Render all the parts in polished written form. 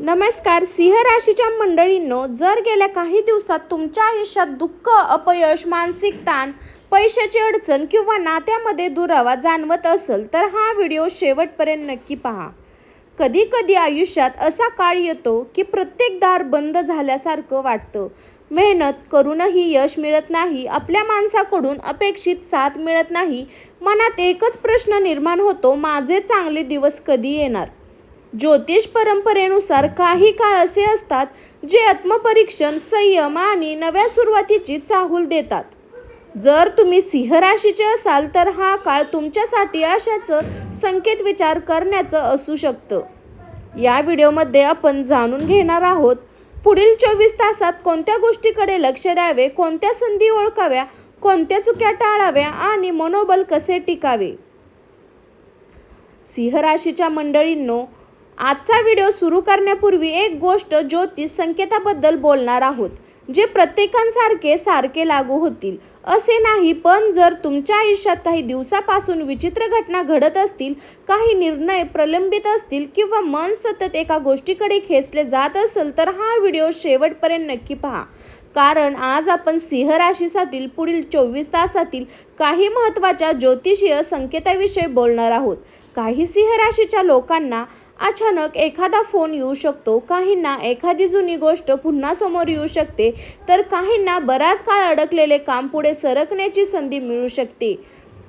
नमस्कार. सिंह राशीच्या मंडळींनो, जर गेल्या काही दिवसात तुमच्या आयुष्यात दुःख, अपयश, मानसिक ताण, पैशाची अडचण किंवा नात्यामध्ये दुरावा जाणवत असेल तर हा व्हिडिओ शेवटपर्यंत नक्की पहा. कधी कधी आयुष्यात असा काळ येतो की प्रत्येक दार बंद झाल्यासारखं वाटतं. मेहनत करूनही यश मिळत नाही, आपल्या माणसाकडून अपेक्षित साथ मिळत नाही. मनात एकच प्रश्न निर्माण होतो, माझे चांगले दिवस कधी येणार? ज्योतिष परंपरेनुसार काही काळ असे असतात जे आत्मपरीक्षण, संयम आणि नव्या सुरुवातीची चाहूल देतात. जर तुम्ही सिंह राशीचे असाल तर हा काळ तुमच्यासाठी आशाचं संकेत विचार करण्याचं असू शकतं. या व्हिडिओमध्ये आपण जाणून घेणार आहोत पुढील 24 तासात कोणत्या गोष्टीकडे लक्ष द्यावे, कोणत्या संधी ओळखाव्या, कोणत्या चुक्या टाळाव्या आणि मनोबल कसे टिकावे. सिंह राशीच्या मंडळींनो, आजचा व्हिडिओ सुरू करण्यापूर्वी एक गोष्ट ज्योतिष संकेताबद्दल बोलणार आहोत, जे प्रत्येकांसारखे सारखे लागू होतील असे नाही. पण जर तुमच्या आयुष्यात काही दिवसापासून विचित्र घटना घडत असतील, काही निर्णय प्रलंबित असतील किंवा मन सतत एका गोष्टीकडे खेचले जात असेल तर हा व्हिडिओ शेवटपर्यंत नक्की पहा. कारण आज आपण सिंह राशीसाठी पुढील 24 तासातील काही महत्त्वाच्या ज्योतिषीय संकेताविषयी बोलणार आहोत. काही सिंह राशीच्या लोकांना अचानक एखादा फोन येऊ शकतो, काहींना एखादी जुनी गोष्ट पुन्हा समोर येऊ शकते, तर काहींना बराच काळ अडकलेले काम पुढे सरकण्याची संधी मिळू शकते.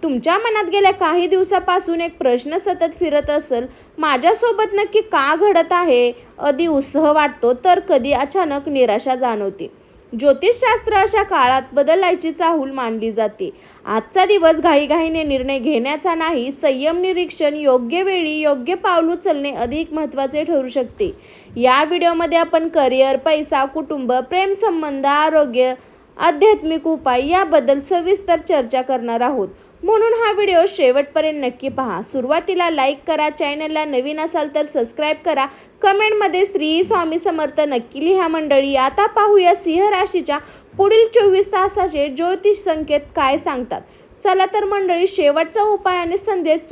तुमच्या मनात गेल्या काही दिवसापासून एक प्रश्न सतत फिरत असेल, माझ्यासोबत नक्की का घडत आहे? कधी उत्साह वाटतो तर कधी अचानक निराशा जाणवते. ज्योतिषशास्त्र अशा काळात बदलायची चाहूल मानली जाते. आजचा दिवस घाईघाईने निर्णय घेण्याचा नाही, संयम, निरीक्षण, योग्य वेळी योग्य पाऊल उचलणे अधिक महत्त्वाचे ठरू शकते. या व्हिडिओमध्ये आपण करिअर, पैसा, कुटुंब, प्रेमसंबंध, आरोग्य, आध्यात्मिक उपाय याबद्दल सविस्तर चर्चा करणार आहोत. म्हणून हा व्हिडिओ शेवटपर्यंत नक्की पहा. सुरुवातीला लाईक करा, चॅनलला नवीन असाल तर सबस्क्राईब करा, कमेंटमध्ये श्री स्वामी समर्थ नक्की लिहा. मंडळी, आता पाहूया सिंह राशीच्या पुढील 24 तासाचे ज्योतिष संकेत काय सांगतात. चला तर मंडळी, शेवटचा उपाय आणि संदेश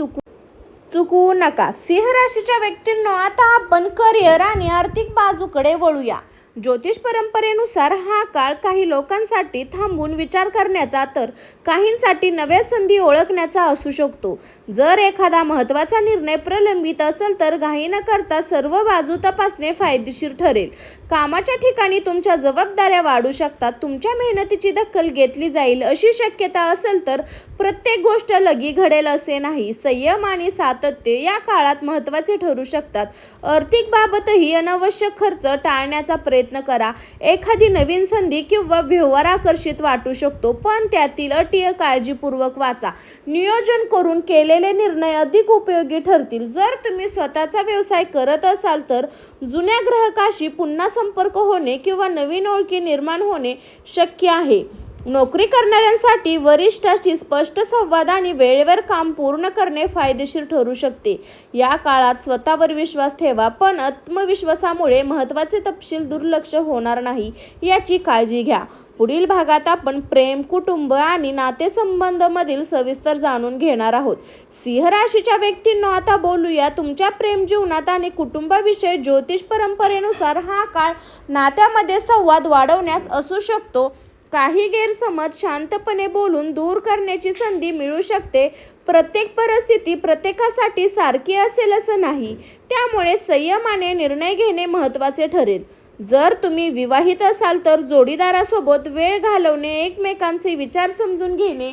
चुकवू नका. सिंह राशीच्या व्यक्तींनो, आता आपण करिअर आणि आर्थिक बाजूकडे वळूया. ज्योतिष परंपरेनुसार हा काळ काही लोकांसाठी थांबून विचार करण्याचा तर काहींसाठी नव्या संधी ओळखण्याचा असू शकतो. जर एखादा महत्त्वाचा निर्णय प्रलंबित असेल तर घाई न करता सर्व बाजू तपासणे फायदेशीर ठरेल. कामाच्या ठिकाणी तुमच्या जबाबदाऱ्या वाढू शकतात, तुमच्या मेहनतीची दखल घेतली जाईल अशी शक्यता असेल तर प्रत्येक गोष्ट लगी घडेल असे नाही. संयम आणि सातत्य या काळात महत्त्वाचे ठरू शकतात. आर्थिक बाबतही अनावश्यक खर्च टाळण्याचा प्रयत्न करा. एखादी नवीन संधी किंवा व्यवहार आकर्षित वाटू शकतो, पण त्यातील अटी काळजीपूर्वक वाचा. नियोजन करून केलेले निर्णय अधिक उपयोगी ठरतील. जर तुम्ही स्वतःचा व्यवसाय करत असाल तर जुन्या ग्राहकाशी पुन्हा संपर्क होणे किंवा नवीन ओळखी निर्माण होणे शक्य आहे. नोकरी करणाऱ्यांसाठी वरिष्ठांशी स्पष्ट संवाद आणि वेळेवर काम पूर्ण करणे फायदेशीर ठरू शकते. या काळात स्वतःवर विश्वास ठेवा, पण आत्मविश्वासामुळे महत्त्वाचे तपशील दुर्लक्ष होणार नाही याची काळजी घ्या. पुढील भागात आपण प्रेम, कुटुंब आणि नातेसंबंधांमधील सविस्तर जाणून घेणार आहोत. सिंह राशीच्या व्यक्तींनो, आता बोलूया तुमच्या प्रेम जीवनात आणि कुटुंबाविषयी. ज्योतिष परंपरेनुसार हा काळ नात्यामध्ये संवाद वाढवण्यास असू शकतो. काही गैरसमज शांतपणे बोलून दूर करण्याची संधी मिळू शकते. प्रत्येक परिस्थिती प्रत्येकासाठी सारखी असेल असं नाही, त्यामुळे संयमाने निर्णय घेणे महत्त्वाचे ठरेल. जर तुम्ही विवाहित असाल तर जोडीदारासोबत वेळ घालवणे, एकमेकांचे विचार समजून घेणे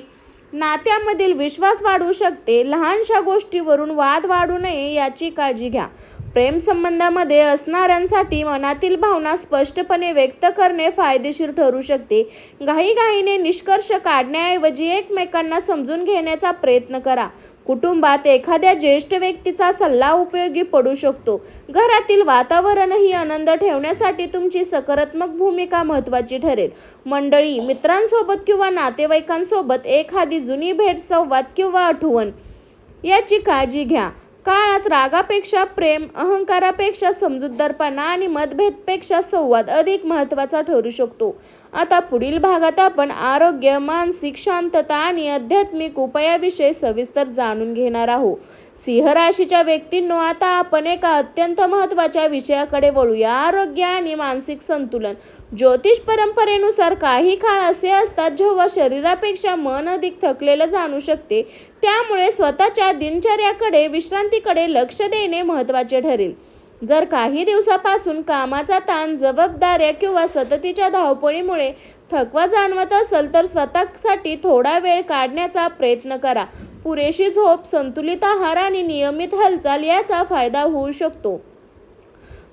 नात्यामधील विश्वास वाढवू शकते. लहानशा गोष्टीवरून वाद वाढू नये याची काळजी घ्या. प्रेमसंबंधामध्ये असणाऱ्यांसाठी मनातील भावना स्पष्टपणे व्यक्त करणे फायदेशीर ठरू शकते. घाईघाईने निष्कर्ष काढण्याऐवजी एकमेकांना समजून घेण्याचा प्रयत्न करा. कुटुंबात एखाद्या ज्येष्ठ व्यक्तीचा सल्ला उपयोगी पडू शकतो. घरातील वातावरणही आनंद ठेवण्यासाठी तुमची सकारात्मक भूमिका महत्त्वाची ठरेल. मंडळी, मित्रांसोबत किंवा नातेवाईकांसोबत एखादी जुनी भेट, संवाद किंवा आठवण याची काळजी घ्या. काळात रागापेक्षा प्रेम, अहंकारापेक्षा समजूतदारपणा आणि मतभेदपेक्षा संवाद अधिक महत्त्वाचा ठरू शकतो. आता पुढील भागात आपण आरोग्य, मानसिक शांतता आणि आध्यात्मिक उपायाविषयी सविस्तर जाणून घेणार आहोत. सिंह राशीच्या व्यक्तींनो, आता आपण एका अत्यंत महत्त्वाच्या विषयाकडे वळूया. आरोग्य आणि मानसिक संतुलन. ज्योतिष परंपरेनुसार काही काळ असे असतात जेव्हा शरीरापेक्षा मन अधिक थकलेलं जाणू शकते. त्यामुळे स्वतःच्या दिनचर्याकडे, विश्रांतीकडे लक्ष देणे महत्त्वाचे ठरेल. जर काही दिवसापासून कामाचा ताण, जबाबदाऱ्या किंवा सततीच्या धावपळीमुळे थकवा जाणवत असेल तर स्वतःसाठी थोडा वेळ काढण्याचा प्रयत्न करा. पुरेशी झोप, संतुलित आहार आणि नियमित हालचाल याचा फायदा होऊ शकतो.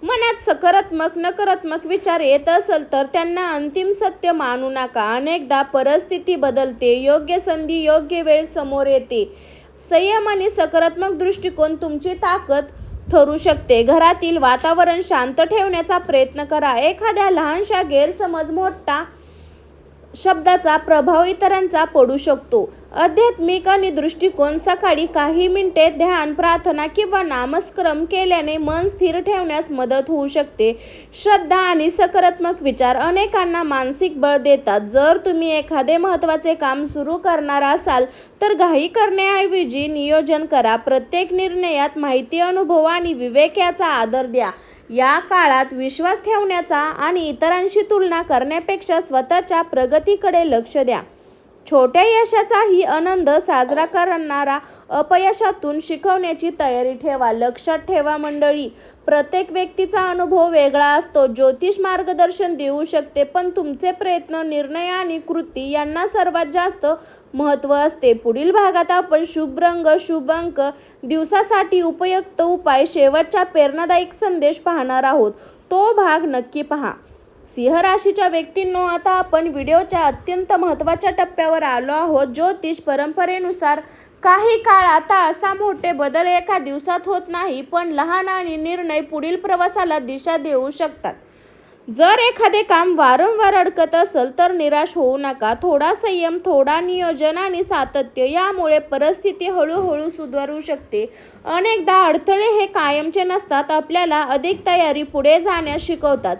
मनात सकारात्मक, नकारात्मक विचार येत असेल तर त्यांना अंतिम सत्य मानू नका. अनेकदा परिस्थिती बदलते, योग्य संधी योग्य वेळ समोर येते. संयम आणि सकारात्मक दृष्टिकोन तुमची ताकद ठरू शकते. घरातील वातावरण शांत ठेवण्याचा प्रयत्न करा. एखाद्या लहानशा गैरसमज, मोठा शब्दाचा प्रभाव इतरांचा पडू शकतो. आध्यात्मिक आणि दृष्टिकोन. सकाळी काही मिनिटे ध्यान, प्रार्थना किंवा नामस्मरण केल्याने मन स्थिर ठेवण्यास मदत होऊ शकते. श्रद्धा आणि सकारात्मक विचार अनेकांना मानसिक बळ देतात. जर तुम्ही एखादे महत्त्वाचे काम सुरू करणार असाल तर घाई करण्याऐवजी नियोजन करा. प्रत्येक निर्णयात माहिती, अनुभव आणि विवेक याचा आदर द्या. या काळात विश्वास ठेवण्याचा आणि इतरांशी तुलना करण्यापेक्षा स्वतःच्या प्रगतीकडे लक्ष द्या. छोट्या यशाचाही आनंद साजरा करणारा, अपयशातून शिकवण्याची तयारी ठेवा. लक्षात ठेवा मंडळी, प्रत्येक व्यक्तीचा अनुभव वेगळा असतो. ज्योतिष मार्गदर्शन देऊ शकते, पण तुमचे प्रयत्न, निर्णय आणि कृती यांना सर्वात जास्त महत्त्व असते. पुढील भागात आपण शुभ रंग, शुभ अंक, दिवसासाठी उपयुक्त उपाय, शेवटचा प्रेरणादायक संदेश पाहणार आहोत. तो भाग नक्की पहा. सिंह राशीच्या व्यक्तींनो, आता आपण व्हिडिओच्या अत्यंत महत्त्वाच्या टप्प्यावर आलो आहोत. ज्योतिष परंपरेनुसार काही काळ आता असा मोठे बदल एका दिवसात होत नाही, पण लहान आणि निर्णय पुढील प्रवासाला दिशा देऊ शकतात. जर एखादे काम वारंवार अडकत असेल तर निराश होऊ नका. थोडा संयम, थोडा नियोजन आणि सातत्य यामुळे परिस्थिती हळूहळू सुधारू शकते. अनेकदा अडथळे हे कायमचे नसतात, आपल्याला अधिक तयारी पुढे जाण्यास शिकवतात.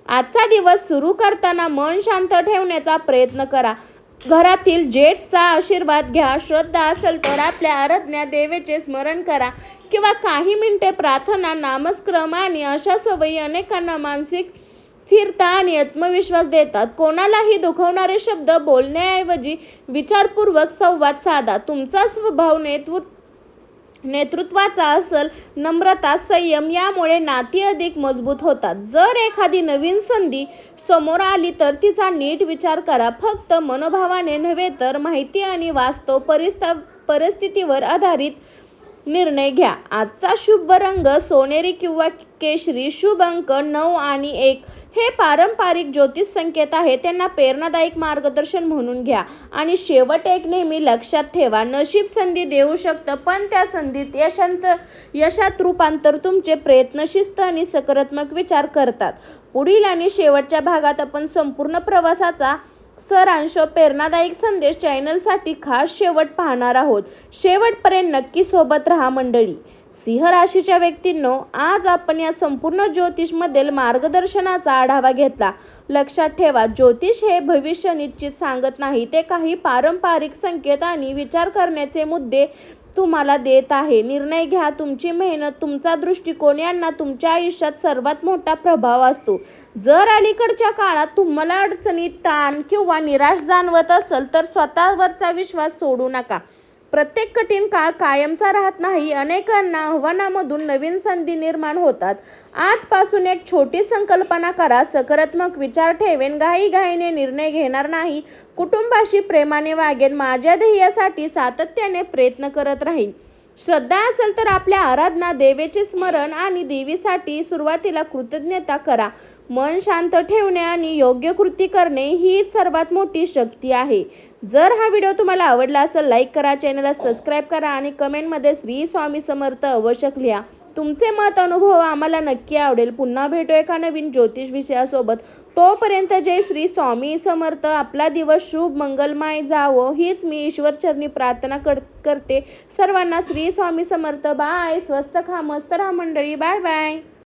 आजचा दिवस सुरू करताना मन शांत ठेवण्याचा प्रयत्न करा. घरातील ज्येष्ठांचा आशीर्वाद घ्या. श्रद्धा असेल तर आपल्या आराध्य देवतेचे स्मरण करा किंवा काही मिनिटे प्रार्थना, नामस्मरण आणि अशा सवयी अनेकांना मानसिक स्थिरता आणि आत्मविश्वास देतात. कोणालाही दुखवणारे शब्द बोलण्याऐवजी विचारपूर्वक संवाद साधा. तुमचा स्वभाव नेतृत्वाचा असेल, नम्रता, संयम यामुळे नाती अधिक मजबूत होतात. जर एखादी नवीन संधी समोर आली तर तिचा नीट विचार करा. फक्त मनोभावाने नव्हे तर माहिती आणि वास्तव परिस्थितीवर आधारित निर्णय घ्या. आजचा शुभ रंग सोनेरी किंवा केशरी. शुभ अंक 9 आणि 1 हे पारंपरिक ज्योतिष संकेत आहे, त्यांना प्रेरणादायक मार्गदर्शन म्हणून घ्या. आणि शेवट एक नेहमी लक्षात ठेवा, नशीब संधी देऊ शकतं, पण त्या संधीत यशात रूपांतर तुमचे प्रयत्न, शिस्त आणि सकारात्मक विचार करतात. पुढील आणि शेवटच्या भागात आपण संपूर्ण प्रवासाचा सारांश, प्रेरणादायक संदेश चॅनलसाठी खास शेवट पाहणार आहोत. शेवटपर्यंत नक्की सोबत राहा मंडळी. सिंह राशीच्या व्यक्तींनो, आज आपण या संपूर्ण ज्योतिषमधील मार्गदर्शनाचा आढावा घेतला. लक्षात ठेवा, ज्योतिष हे भविष्य निश्चित सांगत नाही, ते काही पारंपरिक संकेत आणि विचार करण्याचे मुद्दे तुम्हाला देत आहे. निर्णय घ्या. तुमची मेहनत, तुमचा दृष्टिकोन यांना तुमच्या आयुष्यात सर्वात मोठा प्रभाव असतो. जर अलीकडच्या काळात तुम्हाला अडचणी, ताण किंवा निराश जाणवत असेल तर स्वतःवरचा विश्वास सोडू नका. प्रत्येक कठीण काळ कायमचा राहत नाही. अनेकांना आव्हानामधून नवीन संधी निर्माण होतात. आजपासून एक छोटी संकल्पना करा. सकारात्मक विचार ठेवेन, घाईघाईने निर्णय घेणार नाही, कुटुंबाशी प्रेमाने वागेन, माझ्या ध्येयासाठी सातत्याने प्रयत्न करत राहीन. श्रद्धा असेल तर आपल्या आराधना, देवीचे स्मरण आणि देवीसाठी सुरुवातीला कृतज्ञता करा. मन शांत ठेवणे आणि योग्य कृती करणे ही सर्वात मोठी शक्ती आहे. जर हा व्हिडिओ तुम्हाला आवडला असेल, लाईक करा, चॅनलला सबस्क्राईब करा आणि कमेंटमध्ये श्री स्वामी समर्थ अवश्य लिहा. तुमचे मत, अनुभव आम्हाला नक्की आवडेल. पुन्हा भेटू एका नवीन ज्योतिष विषयासोबत. तोपर्यंत जय श्री स्वामी समर्थ. आपला दिवस शुभ, मंगलमय जावो हीच मी ईश्वरचरणी प्रार्थना करते. सर्वांना श्री स्वामी समर्थ. बाय. स्वस्त खा, मस्त राहा मंडळी. Bye bye.